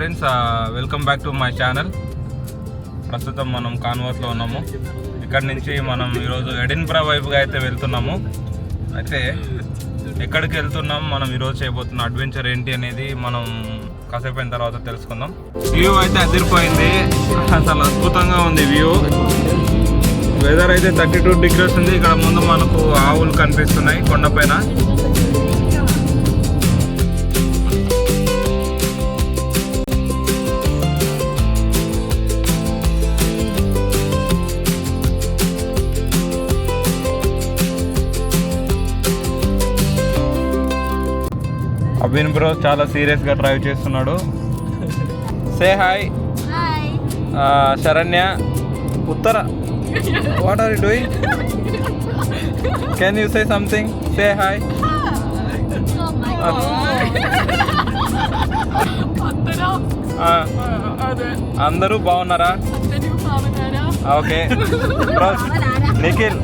Friends, welcome back to my channel. ప్రస్తుతం మనం కాన్వాస్లో ఉన్నాము. ఇక్కడ నుంచి మనం ఈరోజు ఎడిన్బ్రా వైపుగా అయితే వెళ్తున్నాము. అయితే ఎక్కడికి వెళ్తున్నాం, మనం ఈరోజు చేయబోతున్న అడ్వెంచర్ ఏంటి అనేది మనం కాసేపు అయిన తర్వాత తెలుసుకుందాం. వ్యూ అయితే అదిరిపోయింది, అసలు అద్భుతంగా ఉంది వ్యూ. వెదర్ అయితే 32 degrees ఉంది. ఇక్కడ ముందు మనకు ఆవులు కనిపిస్తున్నాయి కొండపైన. అభిన్ బ్రో చాలా సీరియస్గా డ్రైవ్ చేస్తున్నాడు. Say hi. Saranya, Uttara, what are you doing? Can you say something? Say hi. అందరూ బాగున్నారా? Okay bro. Nikhil,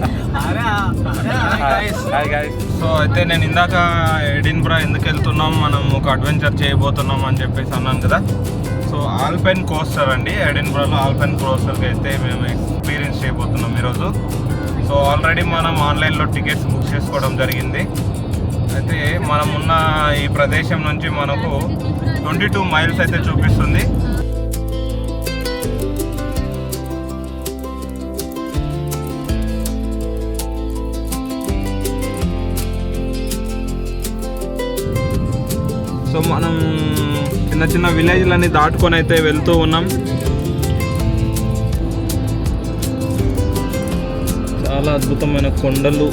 hi guys. So అయితే నేను ఇందాక ఎడిన్బ్రా ఎందుకు వెళ్తున్నాం, మనం ఒక అడ్వెంచర్ చేయబోతున్నాం అని చెప్పేసి అన్నాను కదా. సో ఆల్పైన్ కోస్టర్ అండి, ఎడిన్బ్రాలో ఆల్పైన్ కోస్టర్కి అయితే మేము ఎక్స్పీరియన్స్ చేయబోతున్నాం ఈరోజు. సో ఆల్రెడీ మనం ఆన్లైన్లో టికెట్స్ బుక్ చేసుకోవడం జరిగింది. అయితే మనం ఉన్న ఈ ప్రదేశం నుంచి మనకు 22 miles అయితే చూపిస్తుంది. సో మనం చిన్న చిన్న విలేజ్లన్నీ దాటుకొని అయితే వెళ్తూ ఉన్నాం. చాలా అద్భుతమైన కొండలు.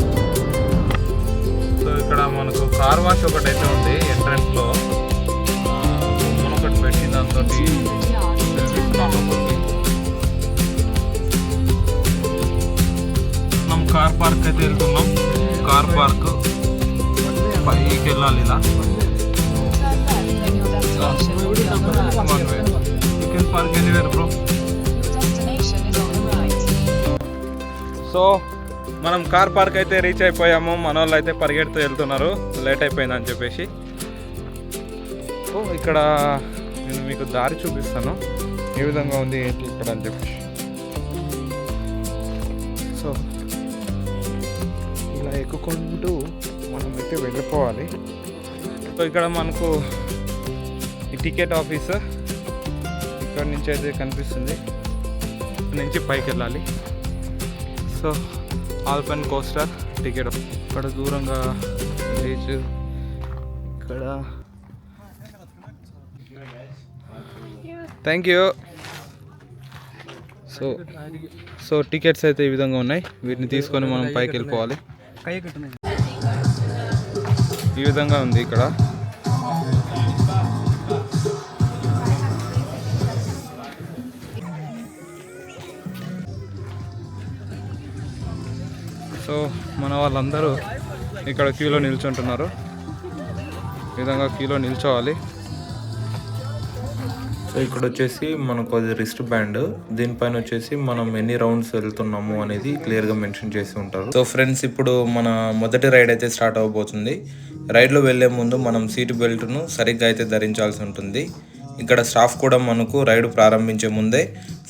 సో ఇక్కడ మనకు కార్ వాష్ ఒకటి అయితే ఉంది ఎంట్రన్స్లో. ఒకటి పెట్టి దాంతో మనం కార్ పార్క్ అయితే వెళ్తున్నాం. కార్ పార్క్ పైకి వెళ్ళాలి ఇలా. సో మనం కార్ పార్క్ అయితే రీచ్ అయిపోయాము. మన వాళ్ళు అయితే పరిగెడుతూ వెళ్తున్నారు, లేట్ అయిపోయిందని చెప్పేసి. సో ఇక్కడ నేను మీకు దారి చూపిస్తాను, ఏ విధంగా ఉంది ఏంటి ఇక్కడ అని చెప్పేసి. సో ఇలా ఎక్కుకుంటూ మనం అయితే వెళ్ళిపోవాలి. సో ఇక్కడ మనకు ఈ టికెట్ ఆఫీస్ ఇక్కడ నుంచి అయితే కనిపిస్తుంది. ఇక్కడ నుంచి పైకి వెళ్ళాలి. సో ఆల్పైన్ కోస్టర్ టికెట్ ఇక్కడ దూరంగా బీచ్. ఇక్కడ థ్యాంక్ యూ. సో టికెట్స్ అయితే ఈ విధంగా ఉన్నాయి. వీటిని తీసుకొని మనం పైకి వెళ్ళిపోవాలి. ఈ విధంగా ఉంది ఇక్కడ. సో మన వాళ్ళందరూ ఇక్కడ క్యూలో నిల్చుంటున్నారు. ఈ విధంగా క్యూలో నిల్చోవాలి. సో ఇక్కడ వచ్చేసి మనకు అది రిస్ట్ బ్యాండ్, దీనిపైన వచ్చేసి మనం ఎన్ని రౌండ్స్ వెళ్తున్నాము అనేది క్లియర్గా మెన్షన్ చేసి ఉంటారు. సో ఫ్రెండ్స్, ఇప్పుడు మన మొదటి రైడ్ అయితే స్టార్ట్ అవబోతుంది. రైడ్లో వెళ్లే ముందు మనం సీట్ బెల్ట్ను సరిగ్గా అయితే ధరించాల్సి ఉంటుంది. ఇక్కడ స్టాఫ్ కూడా మనకు రైడ్ ప్రారంభించే ముందే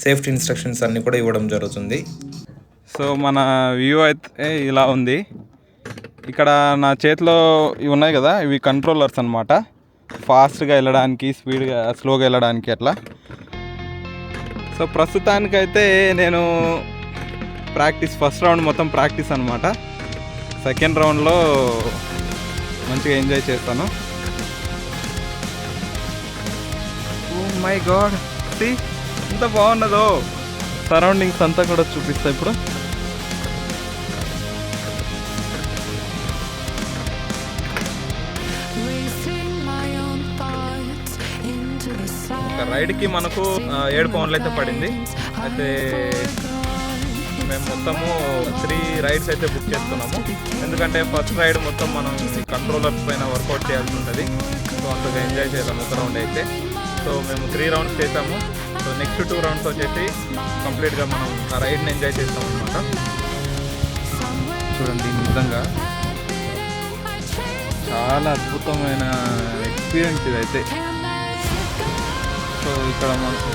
సేఫ్టీ ఇన్స్ట్రక్షన్స్ అన్నీ కూడా ఇవ్వడం జరుగుతుంది. సో మన వ్యూ అయితే ఇలా ఉంది. ఇక్కడ నా చేతిలో ఇవి ఉన్నాయి కదా, ఇవి కంట్రోలర్స్ అన్నమాట. ఫాస్ట్గా వెళ్ళడానికి, స్పీడ్గా, స్లోగా వెళ్ళడానికి అట్లా. సో ప్రస్తుతానికైతే నేను ఫస్ట్ రౌండ్ మొత్తం ప్రాక్టీస్ అనమాట. సెకండ్ రౌండ్లో మంచిగా ఎంజాయ్ చేస్తాను. ఓ మై గాడ్, సీ ఎంత బాగున్నదో. సరౌండింగ్స్ అంతా కూడా చూపిస్తా ఇప్పుడు. రైడ్కి మనకు 7 pounds అయితే పడింది. అయితే మేము మొత్తము 3 rides అయితే బుక్ చేసుకున్నాము. ఎందుకంటే ఫస్ట్ రైడ్ మొత్తం మనం కంట్రోలర్స్ పైన వర్కౌట్ చేయాల్సి ఉంటుంది. సో అంతగా ఎంజాయ్ చేద్దాం ఒక రౌండ్ అయితే. సో మేము 3 rounds చేసాము. సో నెక్స్ట్ 2 rounds వచ్చేసి కంప్లీట్గా మనం ఆ రైడ్ని ఎంజాయ్ చేస్తాం అనమాట. చూడండి, నిజంగా చాలా అద్భుతమైన ఎక్స్పీరియన్స్ ఇదైతే. సో ఇక్కడ మనకు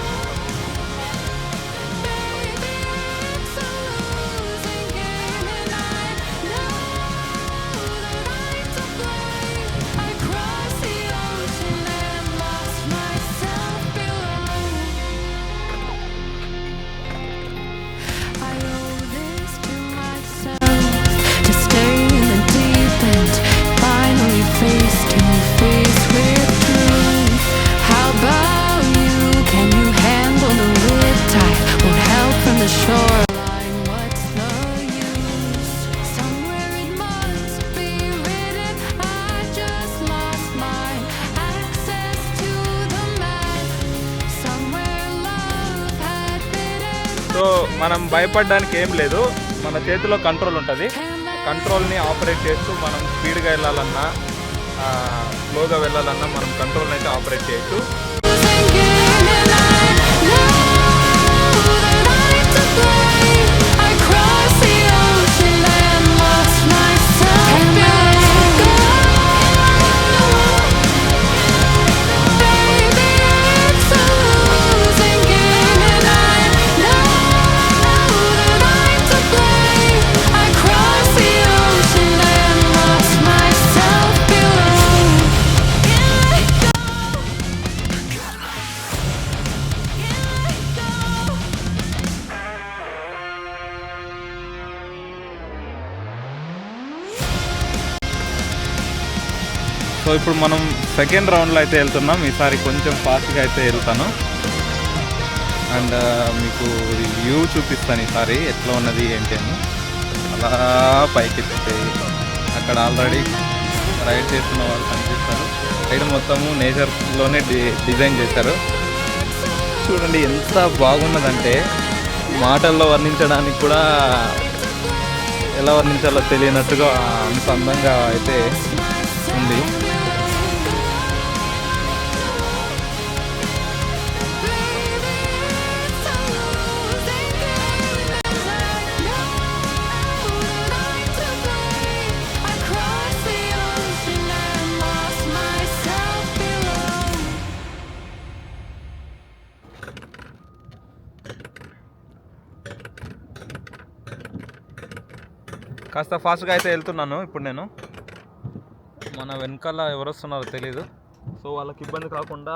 సో మనం భయపడడానికి ఏం లేదు, మన చేతిలో కంట్రోల్ ఉంటుంది. కంట్రోల్ని ఆపరేట్ చేస్తూ మనం స్పీడ్గా వెళ్ళాలన్నా స్లోగా వెళ్ళాలన్నా మనం కంట్రోల్ని అయితే ఆపరేట్ చేయొచ్చు. సో ఇప్పుడు మనం సెకండ్ రౌండ్లో అయితే వెళ్తున్నాం. ఈసారి కొంచెం ఫాస్ట్గా అయితే వెళ్తాను అండ్ మీకు వ్యూ చూపిస్తాను ఈసారి ఎట్లా ఉన్నది ఏంటి అని. అలా పైకి ఎత్తితే అక్కడ ఆల్రెడీ రైడ్ చేస్తున్న వాళ్ళు కనిపిస్తారు. రైడ్ మొత్తము నేచర్లోనే డిజైన్ చేశారు. చూడండి ఎంత బాగున్నదంటే మాటల్లో వర్ణించడానికి కూడా ఎలా వర్ణించాలో తెలియనట్టుగా అంత అందంగా అయితే ఉంది. కాస్త ఫాస్ట్గా అయితే వెళ్తున్నాను ఇప్పుడు నేను. మన వెనకాల ఎవరు వస్తున్నారో తెలీదు, సో వాళ్ళకి ఇబ్బంది కాకుండా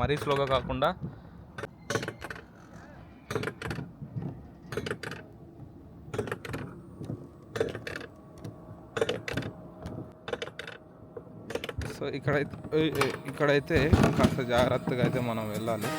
మరీ స్లోగా కాకుండా సో ఇక్కడైతే కాస్త జాగ్రత్తగా అయితే మనం వెళ్ళాలి.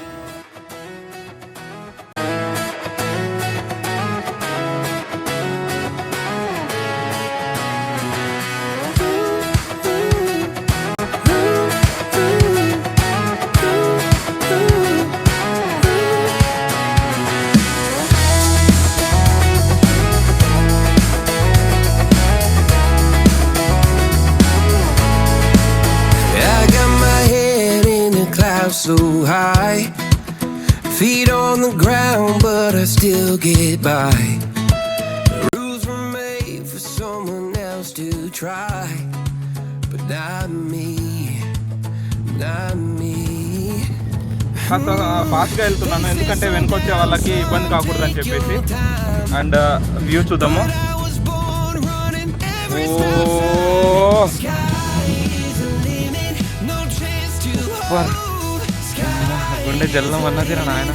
So high, feet on the ground, but I still get by. The rules were made for someone else to try, but not me, not me. కాస్త ఫాస్ట్గా వెళ్తున్నాను ఎందుకంటే వెనుకొచ్చే వాళ్ళకి ఇబ్బంది కాకూడదు అని చెప్పేసి. అండ్ వ్యూ చూద్దాము. గుండె జల్లం అన్నది నా నాయన.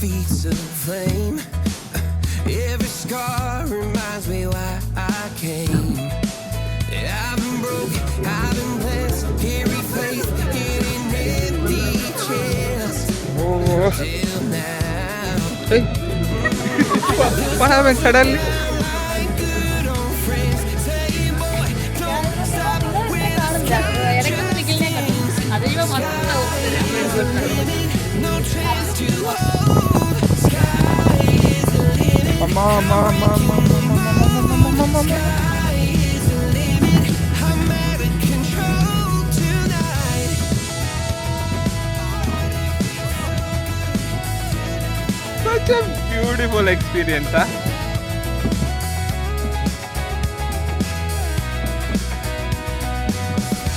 Feet of flame. Every scar reminds me why I came. I've been broken, I've been blessed, carry faith in an empty chest. Till now. Hey, what happened suddenly? Such a beautiful experience.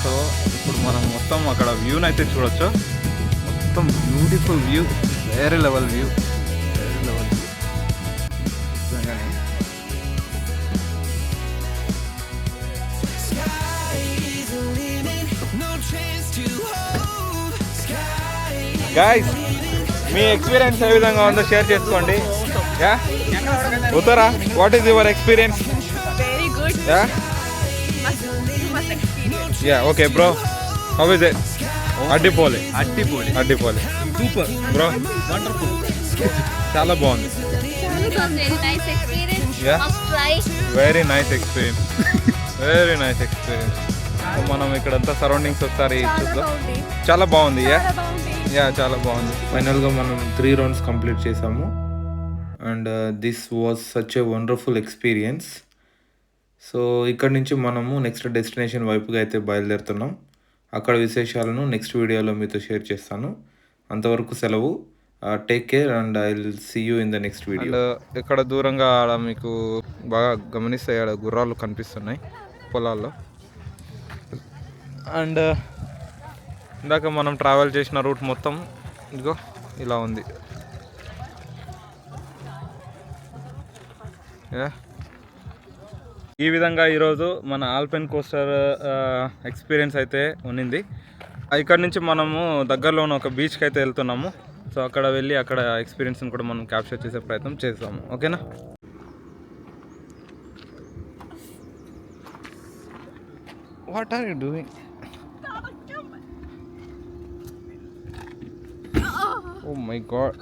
So ఇప్పుడు మనం మొత్తం అక్కడ వ్యూని అయితే చూడొచ్చు. మొత్తం beautiful view, వేరే level view. Guys, మీ ఎక్స్పీరియన్స్ ఏ విధంగా ఉందో షేర్ చేసుకోండి. Yeah Uttara, what is your experience? Very good. Yeah Must experience. Yeah okay bro, how is it? అడ్డిపోలే సూపర్ బ్రో, వండర్ఫుల్. చాలా బాగుంది. Very nice experience. Yeah. Must try. Very nice experience, very nice experience. మనం ఇక్కడంతా surroundings ఒకసారి చూద్దాం. చాలా బాగుంది. Yeah చాలా బాగుంది. ఫైనల్గా మనం 3 రౌండ్స్ కంప్లీట్ చేసాము. And this was such a wonderful experience. So ఇక్కడ నుంచి మనము నెక్స్ట్ డెస్టినేషన్ వైపుగా అయితే బయలుదేరుతున్నాం. అక్కడ విశేషాలను నెక్స్ట్ వీడియోలో మీతో షేర్ చేస్తాను. అంతవరకు సెలవు. Take care and I will see you in the next video. అండ్ ఇక్కడ దూరంగా ఆడ మీకు బాగా గమనిస్తే ఆడ గుర్రాలు కనిపిస్తున్నాయి పొలాల్లో. అండ్ ఇందాక మనం ట్రావెల్ చేసిన రూట్ మొత్తం ఇదిగో ఇలా ఉంది. ఈ విధంగా ఈరోజు మన ఆల్పెన్ కోస్టర్ ఎక్స్పీరియన్స్ అయితే ఉన్నింది. ఇక్కడ నుంచి మనము దగ్గరలో ఉన్న ఒక బీచ్కి అయితే వెళ్తున్నాము. సో అక్కడ వెళ్ళి అక్కడ ఎక్స్పీరియన్స్ని కూడా మనం క్యాప్చర్ చేసే ప్రయత్నం చేస్తాము. ఓకేనా? What are you doing? Oh my god.